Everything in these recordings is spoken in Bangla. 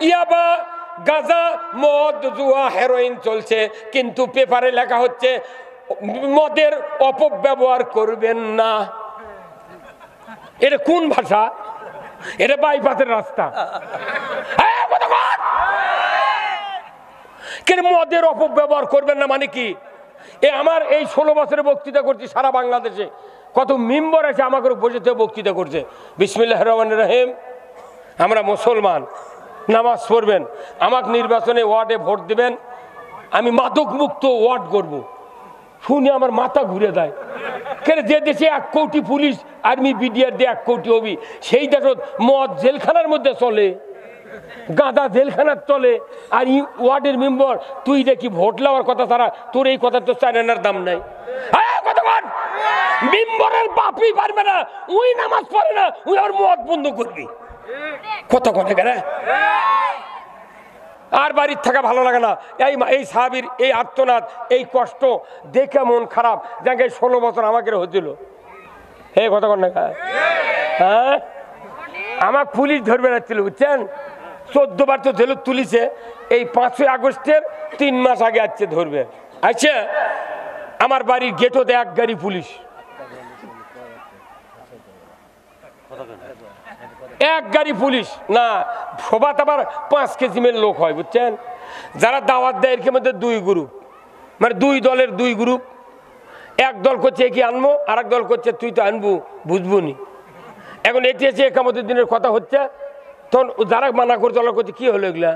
ইয়াবা, গাঁজা, মদ, জুয়া, হেরোইন চলছে, কিন্তু পেপারে লেখা হচ্ছে মদের অপব্যবহার করবেন না। এটা কোন ভাষা? এটা বাইপাসের রাস্তা। মদের অপব্যবহার করবেন না মানে কি? আমার এই 16 বছরে বক্তৃতা করছি সারা বাংলাদেশে, কত মেম্বার আছে আমাকে বসে বক্তৃতা করছে। বিসমিল্লাহির রহমানির রহিম। আমরা মুসলমান, নামাজ পড়বেন, আমাকে নির্বাচনে ওয়ার্ডে ভোট দিবেন, আমি মাদক মুক্ত ওয়ার্ড করব। শুনে আমার মাথা ঘুরে দেয়। কেন যে দেশে 1 কোটি পুলিশ আর্মি বিডিআর দিয়ে 1 কোটি হবি, সেই দেশত মদ জেলখানার মধ্যে চলে, গাঁদা জেলখানার চলে, আর ওয়ার্ডের মেম্বার তুই দেখি ভোট লওয়ার কথা ছাড়া তোর এই কথা তো চায়নার দাম নাই। মেম্বারের বাপই পারবে না, ওই নামাজ পড়ে না, ওই আর মদ বন্ধ করবি কত কথা কেন? আর বাড়ির থাকা ভালো লাগে না। এই সাহাবীর এই আর্তনাদ, এই কষ্ট দেখে মন খারাপ। যাকে 16 বছর আমাকে হচ্ছিল, হে কথা কন না, হ্যাঁ আমার পুলিশ ধরবে রাখছিল, বুঝছেন? 14 বার তো জেল তুলিছে। এই 5ই আগস্টের 3 মাস আগে আসছে ধরবে। আচ্ছা, আমার বাড়ির গেটতে 1 গাড়ি পুলিশ, 1 গাড়ি পুলিশ না। সবাত আবার 5 কেজিমের লোক হয়, বুঝছেন? যারা দাওয়াত দেয় এর মধ্যে 2 গ্রুপ, মানে 2 দলের 2 গ্রুপ। এক দল করছে কি আনবো, আর এক দল করছে তুই তো আনবো বুঝবো নি। এখন এটি এসে একামতের দিনের কথা হচ্ছে, তখন যারা মানা করছে ওরা করছে কি হলো এগুলা।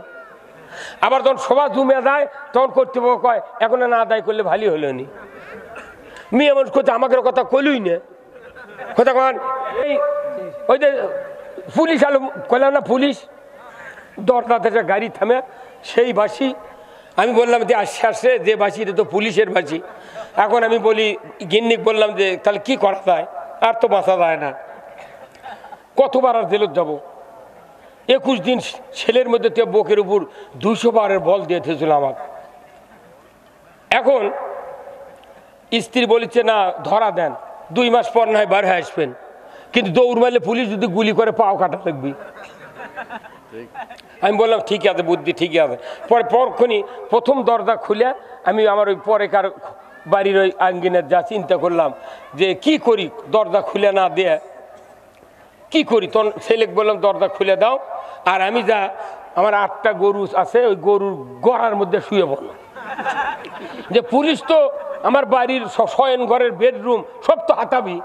আবার যখন সভা জমে যায় তখন কর্তৃপক্ষ কয় এখন না আদায় করলে ভালোই হলো নি। মেয়ে এমন করছে আমাকে কথা কইলই না, কথা কন। এই ওই যে পুলিশ আলো কইলাম না, পুলিশ দরজা থেকে গাড়ি থামে, সেই বাসি আমি বললাম যে আসছে আসছে যে বাসি, এটা তো পুলিশের বাসি। এখন আমি বলি গিন্নিক বললাম যে তাহলে কি করা যায়, আর তো বাঁচা যায় না, কতবার আর জেলত যাব। 21 দিন ছেলের মধ্যে তো বুকের উপর 200 বারের বল দিয়ে থেছিল আমাকে। এখন স্ত্রী বলেছে না ধরা দেন, 2 মাস পর না হয় বার হয়ে আসবেন, কিন্তু দৌড় মারলে পুলিশ যদি গুলি করে পাও কাটা লাগবে। আমি বললাম ঠিক আছে, বুদ্ধি ঠিকই আছে। পরে পরক্ষণই প্রথম দরজা খুলে আমি আমার ওই পরেকার বাড়ির ওই আঙ্গিনের যা চিন্তা করলাম যে কি করি, দরজা খুলে না দিয়ে কি করি। তখন ছেলেকে বললাম দরজা খুলে দাও, আর আমি যা আমার 8টা গরু আছে ওই গরুর গড়ার মধ্যে শুয়ে পড়লাম। যে পুলিশ তো আমার বাড়ির শয়ন ঘরের বেডরুম সব তো হাতাবি,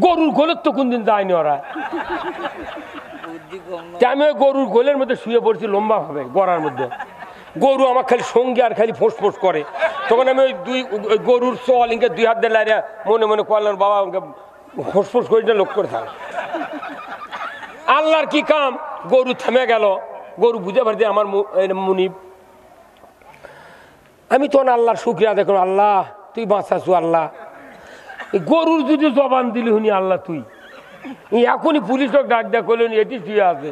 গরুর গোলের তো কোনদিন যায়নি ওরা। আমি ওই গরুর গোলের মধ্যে শুয়ে পড়ছি লম্বা ভাবে গড়ার মধ্যে। গরু আমার খালি সঙ্গে আর খালি ফোঁস ফোঁস করে। তখন আমি ওই গরুর চল ইনকে 2 হাত দিয়ে লাইরা মনে মনে করলাম বাবা আমাকে ফোঁস ফোঁস করে লোক করে থাক। আল্লাহর কি কাম, গরু থেমে গেল। গরু বুঝে পারছে আমার মুনিব। আমি তখন আল্লাহর শুকরিয়া দেখুন, আল্লাহ তুই বাঁচাছু। আল্লাহ গরুর যদি জবান দিলি হুনি আল্লাহ তুই, এখনই পুলিশ ডাক দেয়া করলেন এটি শুয়ে আছে।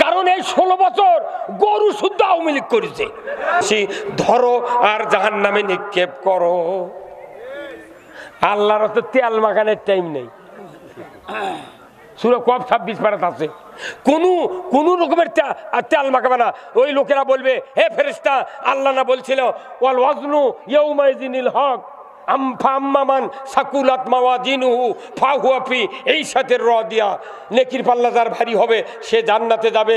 কারণ এই 16 বছর গরু শুদ্ধ আওয়ামী লীগ করেছে। ধরো আর জাহান্নামে নিক্ষেপ করো। আল্লাহর তো তেল মাখানোর টাইম নেই। সূরা কফ 26 পারাত আছে, কোন রকমের তেল মাখাবে না। ওই লোকেরা বলবে হে ফেরেশতা, আল্লাহ না বলছিল ওয়াল ওয়াজনু ইয়াউমাইযিনিল হক আম্মান সাকুলাত মাওয়াজিনুহু ফাহুয়া ফি ঈশাতির রাদিয়া। নেকির পাল্লা যার ভারী হবে সে জান্নাতে যাবে।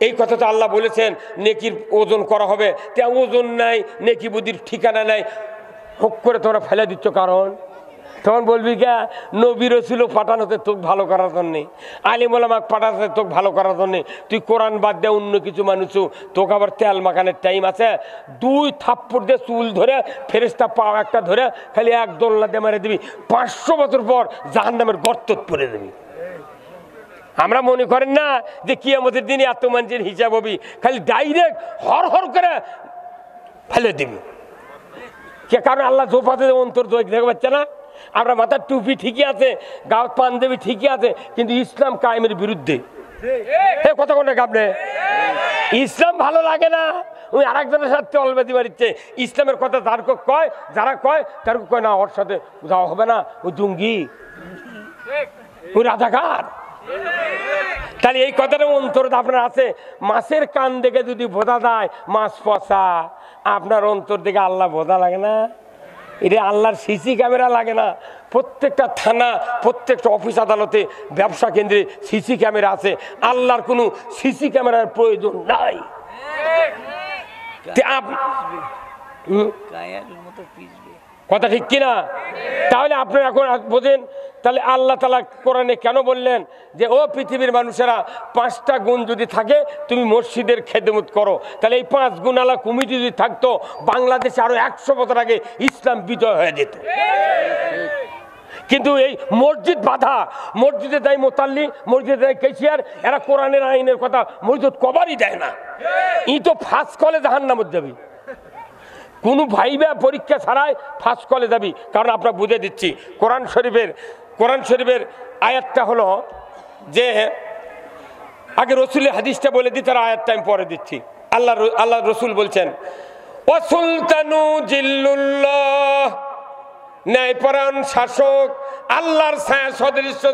এই কথা তো আল্লাহ বলেছেন, নেকির ওজন করা হবে। তা ওজন নাই, নেকি বুদ্ধির ঠিকানা নাই, হোক করে তোমরা ফেলে দিচ্ছ। কারণ তখন বলবি কে নবী রসুল পাঠানোতে তোকে ভালো করার জন্যে, আলিম ওলামা পাঠাতে তোকে ভালো করার জন্যে। তুই কোরআন বাদ দে অন্য কিছু মানুষও, তোকে আবার তেল মাখানোর টাইম আছে। 2 থাপ্পড় দিয়ে চুল ধরে ফেরেশতা পাও একটা ধরে খালি 1 দোলনা দিয়ে মেরে দিবি, 500 বছর পর জাহান্নামের গর্ত পড়ে দিবি। আমরা মনে করেন না যে কিয়ামতের দিনে এত মানুষের হিসাব হবি, খালি ডাইরেক্ট হর হর করে ফেলে দিবি। কে কারণ আল্লাহ জোফাতে অন্তর দেখতে পাচ্ছে না। আমরা মাথার টুপি ঠিকই আছে, গাঁত পাঞ্জাবি ঠিকই আছে, কিন্তু ইসলাম কায়েমের বিরুদ্ধে। কথা কোন আপনি ইসলাম ভালো লাগে না, ওই আরেকজনের সাথে অলবেদি মারিচ্ছে। ইসলামের কথা যার কয়, যারা কয় তার কয় না ওর সাথে যাওয়া হবে না, ওই জঙ্গি, ওই রাজাকার। তাহলে এই কথাটা অন্তরে আপনার আছে। মাছের কান দেখে যদি বোঝা যায় মাছ পচা, আপনার অন্তর দেখে আল্লাহ বোঝা লাগে না? এটা আল্লাহর সিসি ক্যামেরা লাগে না? প্রত্যেকটা থানা, প্রত্যেকটা অফিস আদালতে, ব্যবসা কেন্দ্রে সিসি ক্যামেরা আছে। আল্লাহর কোনো সিসি ক্যামেরার প্রয়োজন নাই। কথা ঠিক কিনা? তাহলে আপনি এখন বোঝেন, তাহলে আল্লাহ তাআলা কোরআনে কেন বললেন যে ও পৃথিবীর মানুষেরা 5টা গুণ যদি থাকে তুমি মসজিদের খেদমত করো। তাহলে এই 5 গুণালা কমিটি যদি থাকতো, বাংলাদেশে আরো 100 বছর আগে ইসলাম বিজয় হয়ে যেত। কিন্তু এই মসজিদ বাধা, মসজিদে দেয় মোতাল্লি, মসজিদে দেয় কেশিয়ার, এরা কোরআনের আইনের কথা মসজিদ কবারই দেয় না। ই তো ফার্স্ট কলে জাহান্নামে যাবি, কোনো ভাইবা পরীক্ষা ছাড়াই ফার্স্ট কলে যাবি। কারণ আপনার বুঝে দিচ্ছি, কোরআন শরীফের আয়াতটা হলো যে, আগে রসুলের হাদিসটা বলে দিই, তার আয়াতটা আমি পরে দিচ্ছি। আল্লাহ রসুল বলছেন, ওয়াসুলতানু জিল্লুল্লাহ, ন্যায়পরায়ণ শাসক আল্লাহর ছায়া সদৃশ্য।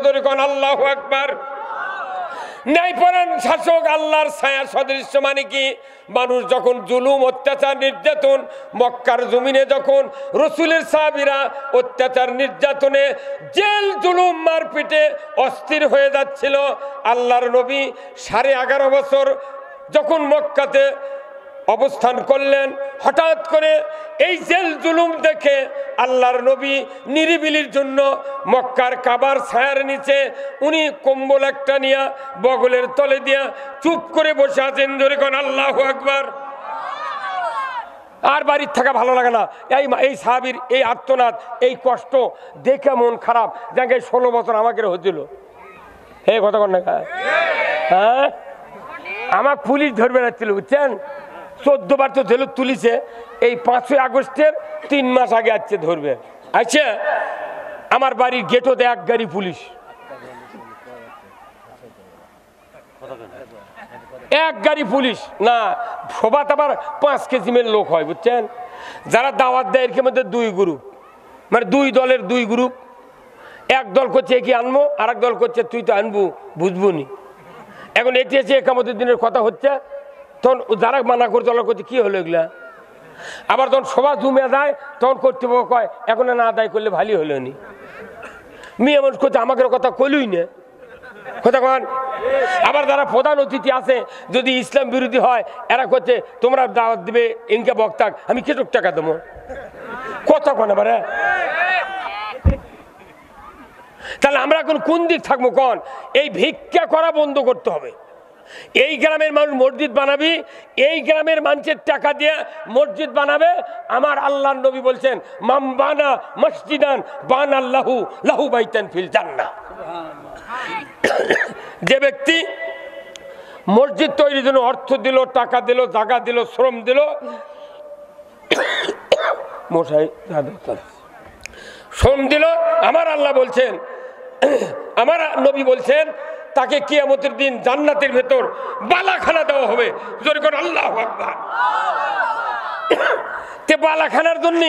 আল্লাহু আকবার। ন্যায়পরায়ণ শাসক আল্লাহর ছায়া সদৃশ্য মানে কি? মানুষ যখন জুলুম, অত্যাচার, নির্যাতন, মক্কার জমিনে যখন রসুলের সাহাবীরা অত্যাচার, নির্যাতনে, জেল জুলুম, মারপিটে অস্থির হয়ে যাচ্ছিল, আল্লাহর নবী 11.5 বছর যখন মক্কাতে অবস্থান করলেন, হঠাৎ করে এই জেল জুলুম দেখে আল্লাহর নবী নিরিবিলির জন্য মক্কার কাবার ছায়ার নিচে উনি কম্বল একটা নিয়ে বগলের তলে দিয়া চুপ করে বসে আছেন। ধরে কোন আল্লাহু আকবার। আর বাড়ির থাকা ভালো লাগে না। এই সাহাবীর এই আর্তনাদ, এই কষ্ট দেখে মন খারাপ। যাকে 16 বছর আমাকে হচ্ছিল, হে কথা কন না, হ্যাঁ, আমার পুলিশ ধরবে রাখছিল, বুঝছেন? 14 বার তো জেলত তুলিছে। এই 5ই আগস্টের 3 মাস আগে আসছে ধরবে। আচ্ছা, আমার বাড়ির গেটতে 1 গাড়ি পুলিশ, 1 গাড়ি পুলিশ না। সবাত আবার 5 কেজিমের লোক হয়, বুঝছেন? যারা দাওয়াত দেয় এর মধ্যে 2 গ্রুপ, মানে 2 দলের 2 গ্রুপ। এক দল করছে কি আনবো, আর এক দল করছে তুই তো আনবো, বুঝবো নি। এখন এটি এসে একামতের দিনের কথা হচ্ছে, তখন যারা মানা করছে ওরা করছে কি হলো এগুলা। আবার যখন সভা জমে যায় তখন কর্তৃপক্ষ কয় এখন না আদায় করলে ভালোই হলো নি। মেয়ে মানুষ করছে আমাকে কথা কইলই না, কথা কন। আবার যারা প্রধান অতিথি আছে যদি ইসলাম বিরোধী হয়, এরা করছে তোমরা দাওয়াত দিবে ইনকা বক্তাক, আমি কেটক টাকা দেবো, কথা কন। এবার তাহলে আমরা এখন কোন দিক থাকবো কন? এই ভিক্ষা করা বন্ধ করতে হবে। এই গ্রামের মানুষ মসজিদ বানাবি, এই গ্রামের মানুষের টাকা দিয়ে মসজিদ বানাবে। আমার আল্লাহর নবী বলছেন, মাম বানা মসজিদান বানাল্লাহু লাহু বাইতান ফিল জান্নাহ। যে ব্যক্তি মসজিদ তৈরির জন্য অর্থ দিল, টাকা দিল, জায়গা দিল, শ্রম দিল, মশাই শ্রম দিল, আমার আল্লাহ বলছেন, আমার নবী বলছেন, তাকে কিয়ামতের দিন জান্নাতের ভেতর বালাখানা দেওয়া হবে। জোরে করে আল্লাহু আকবার। তে বালাখানার জন্য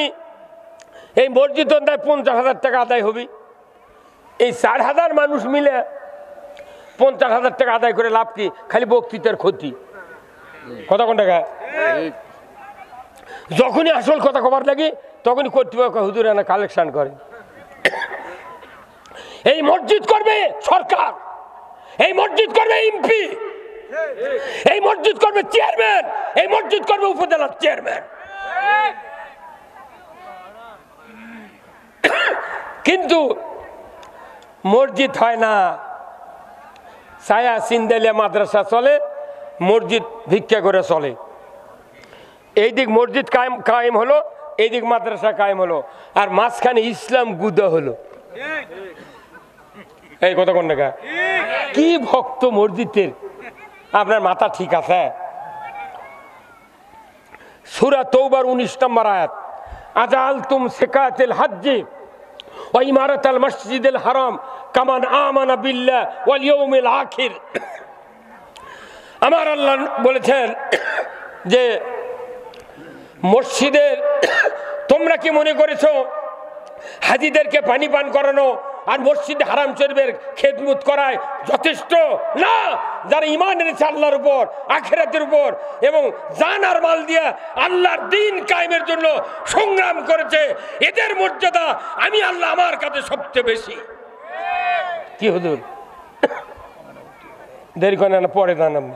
এই মসজিদ 50,000 টাকা আদায় হবে। এই 4,000 মানুষ মিলে 50,000 টাকা আদায় করে লাভ কি? খালি বক্তৃতার ক্ষতি। কথা কোন টাকা? যখনই আসল কথা কবার লাগে তখনই কর্তৃপক্ষ হুজুর এনে কালেকশন করে। এই মসজিদ করবে সরকার, এই মসজিদ করবে এমপি, এই মসজিদ করবে চেয়ারম্যান, এই মসজিদ করবে উপজেলার চেয়ারম্যান। কিন্তু মসজিদ হয় না। ছায়া সিন্দালিয়া মাদ্রাসা চলে, মসজিদ ভিক্ষা করে চলে। এই দিক মসজিদ কায়েম হলো, এই দিক মাদ্রাসা কায়েম হলো, আর মাঝখানে ইসলাম গুদা হলো। এই কথা কোন টাকা? কি ভক্ত মসজিদের, আপনার মাথা ঠিক আছে? সূরা তওবার 19 নম্বর আয়াত, আজালতুম সিকাতিল হজ্জি ওয়া ইমারাতাল মসজিদিল হারাম কামান আমানা বিল্লাহ ওয়াল ইয়াউমিল আখির। আমার আল্লাহ বলেছেন যে মসজিদের তোমরা কি মনে করেছো হাজিদেরকে পানি পান করানো আর মসজিদে হারাম শরীফের খেদমত করায় যথেষ্ট না। যারা ঈমান এনেছে আল্লাহর উপর, আখিরাতের উপর, এবং জান আর মাল দিয়ে আল্লাহর দ্বীন কায়েমের জন্য সংগ্রাম করেছে, এদের মর্যাদা আমি আল্লাহ আমার কাছে সবচেয়ে বেশি। কি হুজুর দেরি করে না, পরে দাঁড়ান,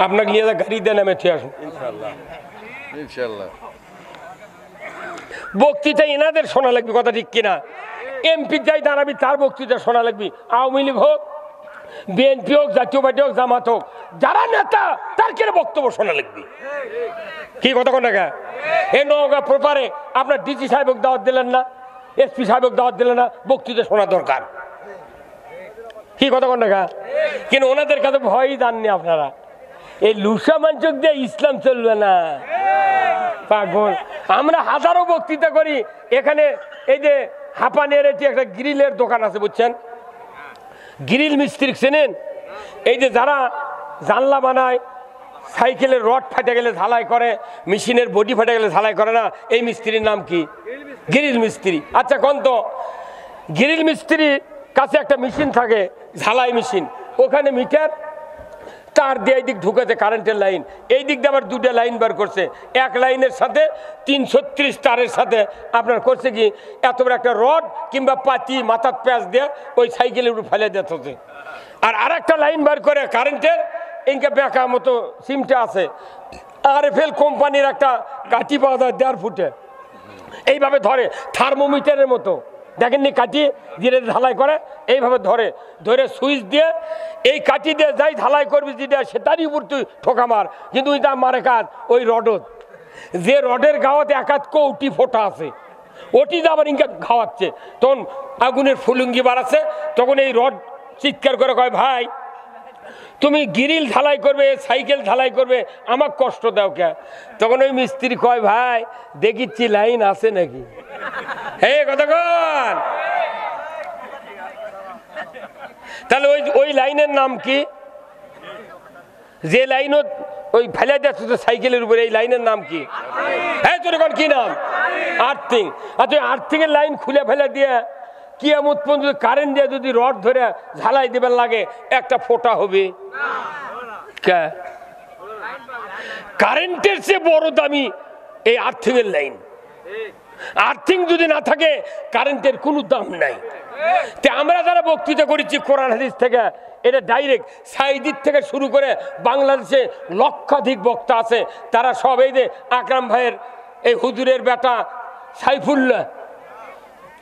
আপনাকে নিয়ে গাড়ি দেন, আমি ঠিক আসুন ইনশাআল্লাহ। ইনশাআল্লাহ বক্তৃতা এনাদের শোনা লাগবে, কথা ঠিক কিনা? এমপি যাই দাঁড়াবি তার বক্তৃতা শোনা লাগবে। আওয়ামী লীগ হোক, বিএনপি হোক, জাতীয় পার্টি হোক, জামাত হোক, যারা নেতা তার কেন বক্তব্য শোনা লাগবে। কি কথা কোন টাকা? এই নওগাঁ প্রপারে আপনার ডিসি সাহেবক দাওয়াত দিলেন না, এসপি সাহেবক দাওয়াত দিলেন না, বক্তৃতা শোনা দরকার। কি কথা কোন টাকা? কিন্তু ওনাদের কাছে ভয়ই জাননি আপনারা। এই লুসা মাঞ্চক দিয়ে ইসলাম চলবে না, পাগল। আমরা হাজারো বক্তৃতা করি এখানে। এই যে হাঁপানের এটি একটা গ্রিলের দোকান আছে, বুঝছেন? গ্রিল মিস্ত্রি চেনেন? এই যে যারা জানলা বানায়, সাইকেলের রড ফাটে গেলে ঝালাই করে, মেশিনের বডি ফাটে গেলে ঝালাই করে না, এই মিস্ত্রির নাম কি? গ্রিল মিস্ত্রি। আচ্ছা কোন তো গ্রিল মিস্ত্রির কাছে একটা মেশিন থাকে, ঝালাই মেশিন, ওখানে মিটার তার দিয়ে এই দিক ঢুকেছে কারেন্টের লাইন, এই দিক দিয়ে আবার দুটো লাইন বার করছে, এক লাইনের সাথে 336 তারের সাথে আপনার করছে কি এত বড় একটা রড কিংবা পাতি মাথার প্যাঁচ দিয়ে ওই সাইকেলের উপর ফেলে দিতে। আর একটা লাইন বার করে কারেন্টের, ইনকে বেঁকা মতো সিমটা আছে, RFL কোম্পানির একটা কাঠি পাওয়া যায় 1.5 ফুটে, এইভাবে ধরে থার্মোমিটারের মতো, দেখেননি কাঠি ধীরে ঢালাই করে, এইভাবে ধরে ধরে সুইচ দিয়ে এই কাঠি দিয়ে যাই ঢালাই করবি যেটা সেটারই উপর তুই ঠোকা মার, কিন্তু ওইটা মারে কাজ ওই রডত, যে রডের গাওয়াতে একাত কৌটি ফোটা আছে, ওটি আবার ইনকা খাওয়াচ্ছে। তখন আগুনের ফুলুঙ্গি বাড়াচ্ছে, তখন এই রড চিৎকার করে কয়, ভাই তুমি গ্রিল ঢালাই করবে, সাইকেল ঢালাই করবে, আমার কষ্ট দাও কে? তখন ওই মিস্ত্রি কয়, ভাই দেখিচ্ছি লাইন আছে নাকি। হে কথা কন, তাহলে ওই লাইনের নাম কি? যে লাইনত ওই ফেলে যাচ্ছে সাইকেলের উপরে, এই লাইনের নাম কি? হ্যাঁ তোর এখন কি নাম? আর্থিং। আচ্ছা আর্থিং এর লাইন খুলে ফেলে দিয়ে কিয়ামত পর্যন্ত কারেন্ট দিয়ে যদি রড ধরে ঝালাই দেবার লাগে, একটা ফোঁটা হবে? কারেন্টের চেয়ে বড় দামি এই আর্থিং এর লাইন। আর্থিং যদি না থাকে কারেন্টের কোনো দাম নাই। তে আমরা যারা বক্তৃতা করেছি কোরআন হাদিস থেকে, এটা ডাইরেক্ট সাইদির থেকে শুরু করে বাংলাদেশে লক্ষাধিক বক্তা আছে, তারা সব এই যে আকরাম ভাইয়ের এই হুজুরের বেটা সাইফুল্লাহ,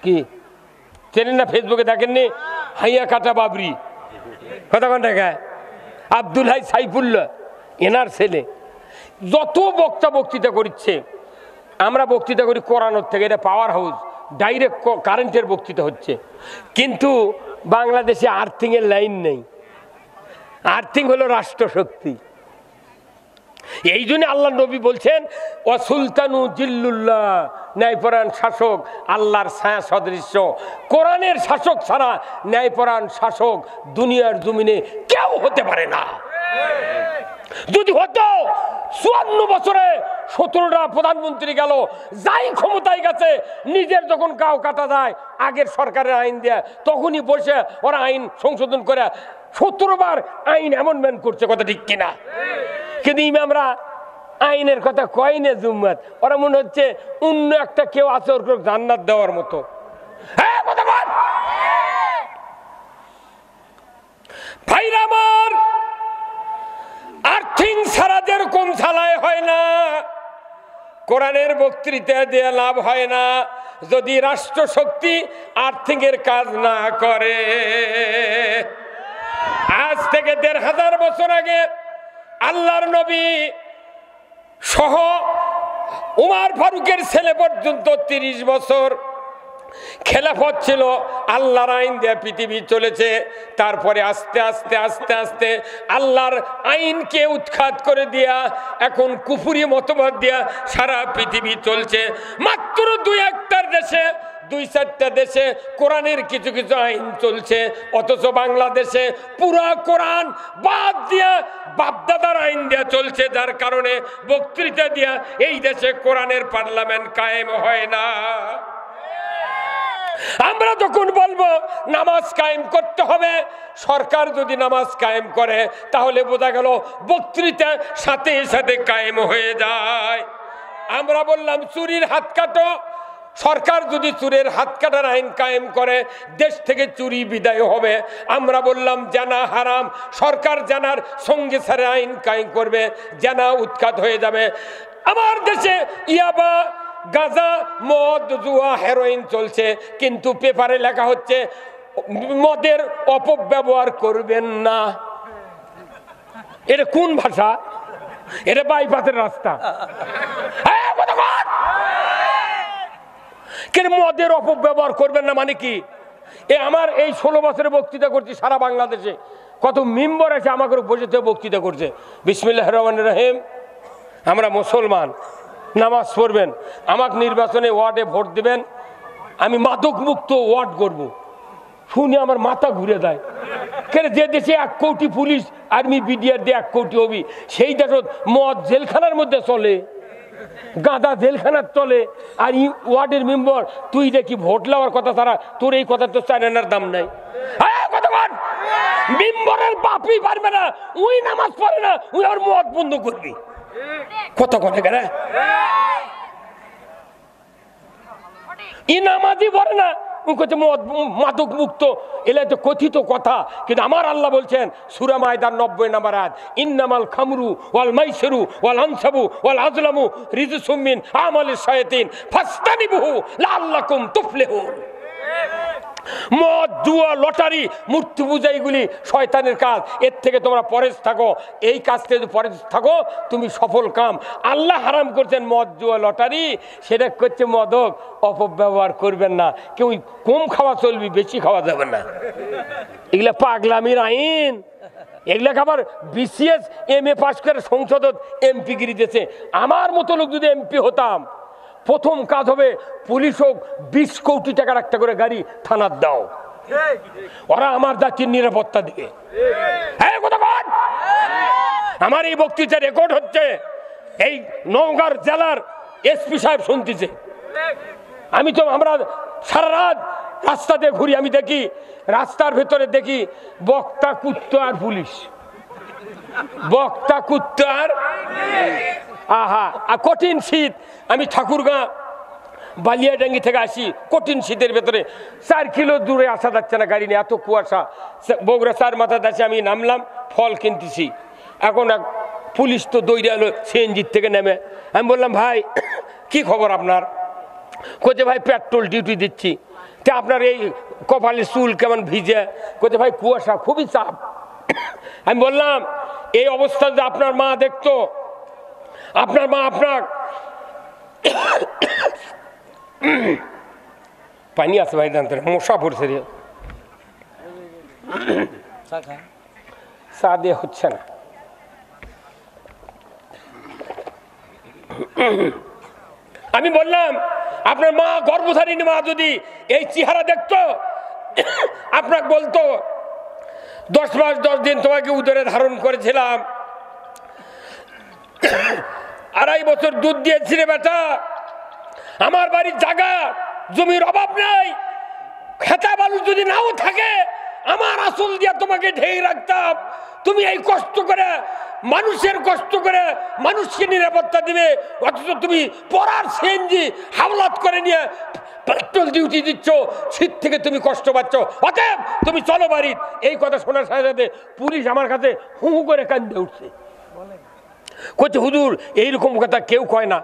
কি চেনেন না? ফেসবুকে দেখেননি? হাইয়া কাটা বাবরি, কথা কোন টাকা? আব্দুল হাই সাইফুল্লাহ এনার ছেলে। যত বক্তৃতা করছে, আমরা বক্তৃতা করি কোরআনের থেকে, এটা পাওয়ার হাউস, ডাইরেক্ট কারেন্টের বক্তৃতা হচ্ছে। কিন্তু বাংলাদেশে আর্থিং এর লাইন নেই। আর্থিং হলো রাষ্ট্রশক্তি। এই জন্য আল্লাহ নবী বলছেন, ও সুলতানু জিল্লুল্লাহ, ন্যায়পরায়ণ শাসক আল্লাহর ছায়া সদৃশ্য। কোরআনের শাসক ছাড়া ন্যায়পরায়ণ শাসক দুনিয়ার জমিনে কেউ হতে পারে না। যদি হতো 54 বছরে 17টা প্রধানমন্ত্রী গেল, যাই ক্ষমতায় গেছে, নিজের যখন গাও কাটা যায় আগের সরকারের আইন দেয়, তখনই বসে ওরা আইন সংশোধন করে 17 বার আইন অ্যামেন্ডমেন্ট করছে, কথা ঠিক কিনা? কিন্তু ইমামরা আইনের কথা কয় না জুম্মাত, ওরা মনে হচ্ছে অন্য একটা কেউ আছে ওর জান্নাত দেওয়ার মতো। হ্যাঁ কথা বল ভাইরা আমার, আর্থিং ছাড়া যেরকম ঝালাই হয় না, কোরআনের বক্তৃতা দিয়ে লাভ হয় না যদি রাষ্ট্র শক্তি আর্থিং এর কাজ না করে। আজ থেকে 1500 বছর আগে আল্লাহর নবী সহ উমর ফারুকের ছেলে পর্যন্ত 30 বছর খেলাফত ছিল, আল্লাহর আইন দিয়ে পৃথিবী চলেছে। তারপরে আস্তে আস্তে আস্তে আস্তে আল্লাহর আইনকে উৎখাত করে দিয়া এখন কুফরি মতবাদ দিয়া সারা পৃথিবী চলছে। মাত্র 2-1টা দেশে, 2-4টা দেশে কোরআনের কিছু কিছু আইন চলছে, অথচ বাংলাদেশে পুরা কোরআন বাদ দিয়া বাপদাদার আইন দিয়া চলছে, যার কারণে বক্তৃতা দিয়া এই দেশে কোরআনের পার্লামেন্ট কায়েম হয় না। আমরা যখন বলবো নামাজ কায়েম করতে হবে, সরকার যদি নামাজ কায়েম করে তাহলে বোঝা গেল বক্তৃতা সাথে সাথে কায়েম হয়ে যায়। আমরা বললাম চুরির হাত কাটো, সরকার যদি চুরের হাত কাটার আইন কায়েম করে দেশ থেকে চুরি বিদায় হবে। আমরা বললাম জানা হারাম, সরকার জানার সঙ্গে সারে আইন কায়েম করবে, জানা উৎখাত হয়ে যাবে। আমার দেশে ইয়াবা, গাঁজা, মদ, জুয়া, হেরোইন চলছে, কিন্তু পেপারে লেখা হচ্ছে মদের অপব্যবহার করবেন না। এটা কোন ভাষা? এটা বাইপাসের রাস্তা। কিন্তু মদের অপব্যবহার করবেন না মানে কি? আমার এই 16 বছরে বক্তৃতা করছি সারা বাংলাদেশে, কত মেম্বার আছে আমাকে বসে থেকে বক্তৃতা করছে। বিসমিল্লাহির রহমানির রহিম, আমরা মুসলমান, নামাজ পড়বেন, আমাকে নির্বাচনে ওয়ার্ডে ভোট দিবেন, আমি মাদক মুক্ত ওয়ার্ড করব। শুনে আমার মাথা ঘুরে দেয়। কেন যে দেশে 1 কোটি পুলিশ আর্মি বিডিআর দিয়ে 1 কোটি হবি, সেই দেশত মদ জেলখানার মধ্যে চলে, গাঁদা জেলখানার চলে, আর ওয়ার্ডের মেম্বার তুই দেখি ভোট লওয়ার কথা, তারা তোর এই কথা তো চায়নার দাম নাই। মেম্বারের বাপই পারবে না, ওই নামাজ পড়ে না, ওই আর মদ বন্ধ করবি, কত কথা কেন ই নামাজই পড়ে না, মাদক মুক্ত, এলে তো কথিত কথা। কিন্তু আমার আল্লাহ বলছেন সূরা মায়দার 90 নম্বর আয়াত, ইন্নামাল খামরু ওয়াল মাইসিরু ওয়াল আনসাবু ওয়াল আজলামু রিজসুম মিন আমালিশ শায়াতিন ফাসতানিবুহু লাআল্লাকুম তুফলিহুন। মদ, জুয়া, লটারি, মূর্তি পূজা, এগুলি শয়তানের কাজ, এর থেকে তোমরা পরেজ থাকো। এই কাজ থেকে যদি পরেজ থাকো তুমি সফল কাম। আল্লাহ হারাম করছেন মদ, জুয়া, লটারি, সেটা করছে মদক, অপব্যবহার করবেন না। কেউ কম খাওয়া চলবি, বেশি খাওয়া যাবে না। এগুলা পাগলামির আইন, এগুলাকে আবার বিসিএস MA পাস করে সংসদত MP গিরি দিয়েছে। আমার মতো লোক যদি MP হতাম, প্রথম কাজ হবে পুলিশ হোক 20 কোটি টাকার একটা করে গাড়ি থানার দাও, ওরা আমার জাতির নিরাপত্তা দিবে। আমার এই বক্তৃতা রেকর্ড হচ্ছে, এই নওগাঁ জেলার SP সাহেব শুনতেছে। আমরা সারা রাত রাস্তা দিয়ে ঘুরি, আমি দেখি রাস্তার ভেতরে দেখি বক্তা, কুত্তা আর পুলিশ, বক্তা, কুত্তা আর কঠিন শীত। আমি ঠাকুরগাঁ বালিয়াডাঙ্গি থেকে আসি, কঠিন শীতের ভেতরে 4 কিলো দূরে আসা যাচ্ছে না গাড়ি নিয়ে, এত কুয়াশা। বগুড়া 4 মাথা দাসে আমি নামলাম, ফল কিনতেছি। এখন এক পুলিশ তো দৌড়ে এলো সিএনজির থেকে নেমে। আমি বললাম ভাই কি খবর আপনার? কোথায় ভাই পেট্রোল ডিউটি দিচ্ছি। তা আপনার এই কপালের চুল কেমন ভিজে? কোথায় ভাই কুয়াশা, খুবই চাপ। আমি বললাম এই অবস্থা যে আপনার মা দেখতো, আপনার মা আপনার পানি আছে ভাই, জানতে মশা পড়ছে রে, চা দিয়ে হচ্ছে না। আমি বললাম আপনার মা, গর্ভধারিণী মা যদি এই চেহারা দেখতো, আপনাকে বলতো 10 মাস 10 দিন তোমাকে উদরে ধারণ করেছিলাম, 2.5 বছর দুধ দিয়েছিলে বেটা, আমার বাড়ির জায়গা জমির অভাব নাই, খেতা বালু যদি নাও থাকে আমার আসল দিয়ে তোমাকে ঢেকে রাখতাম। তুমি এই কষ্ট করে, মানুষের কষ্ট করে মানুষকে নিরাপত্তা দিবে, অথচ তুমি পড়ার সিএনজি হাওলাত করে নিয়ে পেট্রোল ডিউটি দিচ্ছ, শীত থেকে তুমি কষ্ট পাচ্ছ, অতএব তুমি চলো বাড়ির। এই কথা শোনার সাথে সাথে পুলিশ আমার কাছে হু হু করে কান্দে উঠছে, কচ্ছে হুজুর এইরকম কথা কেউ কয় না।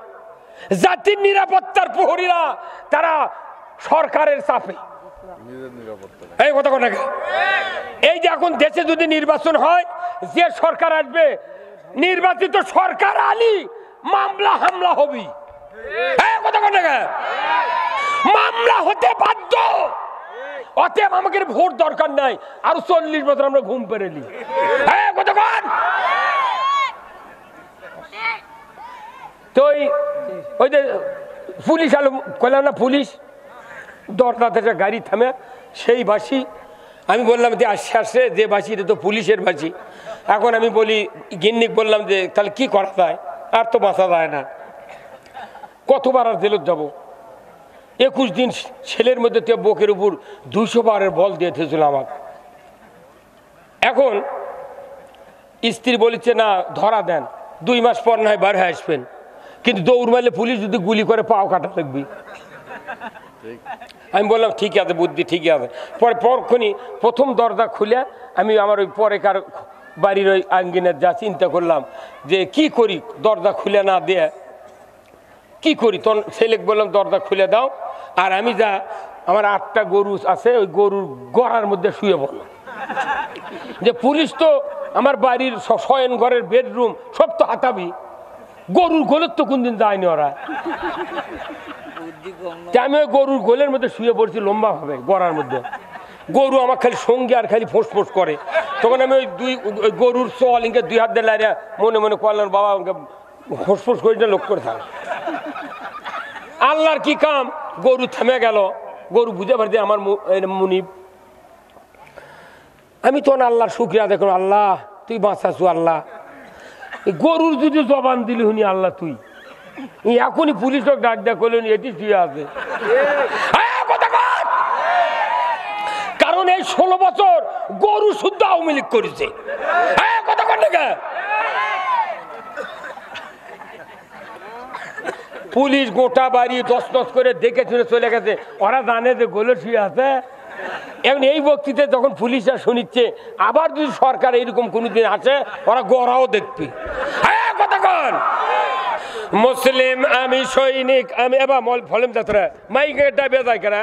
জাতির নিরাপত্তার প্রহরীরা তারা সরকারের চাপে এই কথা কথা। এই যে এখন দেশে যদি নির্বাচন হয়, যে সরকার আসবে, নির্বাচিত সরকার আলী মামলা হামলা হবি, কথা কথা মামলা হতে বাধ্য। অতএব আমাকে ভোট দরকার নাই, আর 40 বছর আমরা ঘুম পেরেলি। কতক্ষণ তো ওই যে পুলিশ আলো কইলাম না, পুলিশ দরদাতে গাড়ি থামে, সেই বাসি। আমি বললাম যে আসছে আসছে, যে বাসি এটা তো পুলিশের বাসি। এখন আমি বলি গিন্নিক বললাম যে তাহলে কি করা যায়, আর তো বাঁচা যায় না, কতবার আর জেলত যাব। 21 দিন ছেলের মধ্যে বুকের উপর 200 বারের বল দিয়ে থেছিল আমাকে। এখন স্ত্রী বলেছে না ধরা দেন, 2 মাস পর নয় বার হয়ে আসবেন, কিন্তু দৌড় মারলে পুলিশ যদি গুলি করে পাও কাটা লাগবে। আমি বললাম ঠিক আছে, বুদ্ধি ঠিকই আছে। পরে পরক্ষণই প্রথম দরজা খুলে আমি আমার ওই পরেকার বাড়ির ওই আঙ্গিনের যা চিন্তা করলাম যে কি করি, দরজা খুলে না দিয়ে কি করি। তখন ছেলেকে বললাম দরজা খুলে দাও, আর আমি যা আমার 8টা গরু আছে ওই গরুর গড়ার মধ্যে শুয়ে পড়লাম। যে পুলিশ তো আমার বাড়ির শয়ন ঘরের বেডরুম সব তো হাতাবি, গরুর গোলের তো কোনদিন যায়নি ওরা। আমি ওই গরুর গোলের মধ্যে শুয়ে পড়ছি লম্বা ভাবে গড়ার মধ্যে। গরু আমার খালি সঙ্গে আর খালি ফোঁস ফোঁস করে। তখন আমি ওই গরুর চল ইনকে 2 হাত দিয়ে লাইয়া মনে মনে করলাম বাবা আমাকে ফোঁস ফোঁস করে লোক করে থাক। আল্লাহর কি কাম, গরু থেমে গেল। গরু বুঝে পারছি আমার মুনিব। আমি তখন আল্লাহর শুকরিয়া দেখুন, আল্লাহ তুই বাঁচাছু। আল্লাহ গরুর যদি জবান দিলি হুনি আল্লাহ তুই এখনই পুলিশ ডাক দেয়া করলেন এটি শুয়ে আছে। কারণ এই 16 বছর গরু শুদ্ধ আওয়ামী লীগ করেছে। কথা কন না, পুলিশ গোটা বাড়ি দশ করে দেখে শুনে চলে গেছে। ওরা জানে যে গোলে শুয়ে আছে। এখন এই বক্তৃতা যখন পুলিশরা শুনিচ্ছে, আবার যদি সরকার এইরকম কোনোদিন আসে ওরা গড়াও দেখবে। কথা কন, মুসলিম আমি সৈনিক আমি এবার ফলেম যাত্রা মাইকে ডাবে যায় কেনা।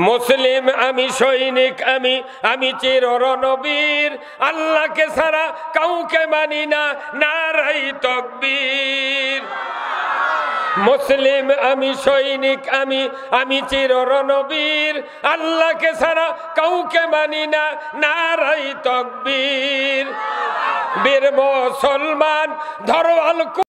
মুসলিম আমি সৈনিক আমি চির রণবীর, আল্লাহকে ছাড়া কাউকে মানি না, নারাই তাকবীর। মুসলিম আমি সৈনিক আমি চির রণবীর, আল্লাহকে ছাড়া কাউকে মানি না, নারাই তাকবীর। বীর মুসলমান ধরো আল